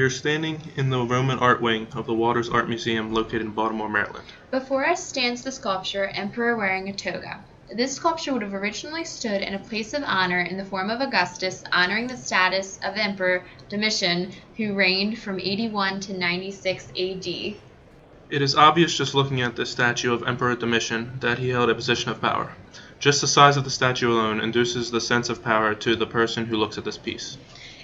are standing in the Roman art wing of the Waters Art Museum located in Baltimore, Maryland. Before us stands the sculpture Emperor Wearing a Toga. This sculpture would have originally stood in a place of honor in the form of Augustus, honoring the status of Emperor Domitian, who reigned from 81 to 96 AD. It is obvious just looking at this statue of Emperor Domitian that he held a position of power. Just the size of the statue alone induces the sense of power to the person who looks at this piece.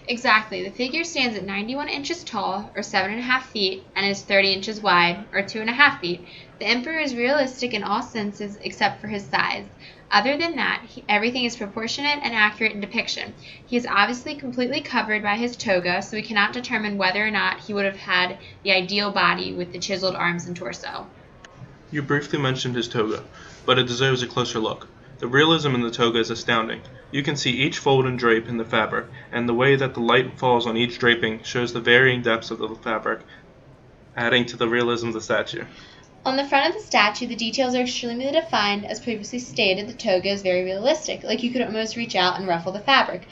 Exactly. The figure stands at 91 inches tall, or 7.5 feet, and is 30 inches wide, or 2.5 feet. The emperor is realistic in all senses except for his size. Other than that, everything is proportionate and accurate in depiction. He is obviously completely covered by his toga, so we cannot determine whether or not he would have had the ideal body with the chiseled arms and torso. You briefly mentioned his toga, but it deserves a closer look. The realism in the toga is astounding. You can see each fold and drape in the fabric, and the way that the light falls on each draping shows the varying depths of the fabric, adding to the realism of the statue. On the front of the statue, the details are extremely defined. As previously stated, the toga is very realistic, like you could almost reach out and ruffle the fabric.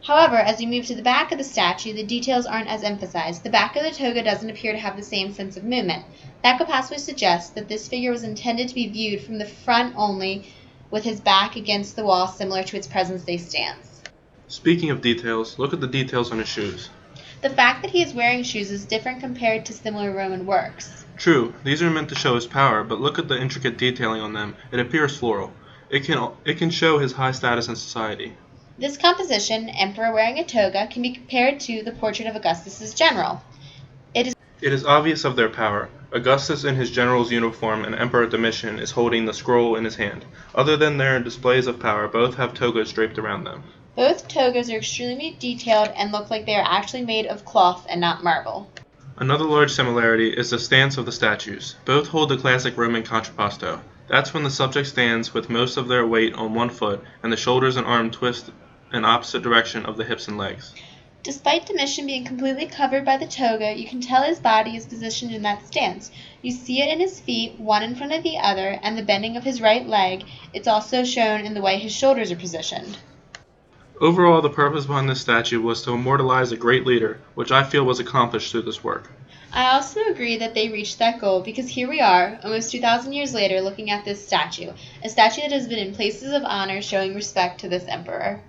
However, as you move to the back of the statue, the details aren't as emphasized. The back of the toga doesn't appear to have the same sense of movement. That could possibly suggest that this figure was intended to be viewed from the front only, with his back against the wall, similar to its present-day stance. Speaking of details, look at the details on his shoes. The fact that he is wearing shoes is different compared to similar Roman works. True, these are meant to show his power, but look at the intricate detailing on them. It appears floral. It can show his high status in society. This composition, Emperor Wearing a Toga, can be compared to the portrait of Augustus's general. It is obvious of their power. Augustus in his general's uniform and Emperor Domitian is holding the scroll in his hand. Other than their displays of power, both have togas draped around them. Both togas are extremely detailed and look like they are actually made of cloth and not marble. Another large similarity is the stance of the statues. Both hold the classic Roman contrapposto. That's when the subject stands with most of their weight on one foot and the shoulders and arm twist in opposite direction of the hips and legs. Despite Domitian being completely covered by the toga, you can tell his body is positioned in that stance. You see it in his feet, one in front of the other, and the bending of his right leg. It's also shown in the way his shoulders are positioned. Overall, the purpose behind this statue was to immortalize a great leader, which I feel was accomplished through this work. I also agree that they reached that goal because here we are, almost 2,000 years later, looking at this statue, a statue that has been in places of honor showing respect to this emperor.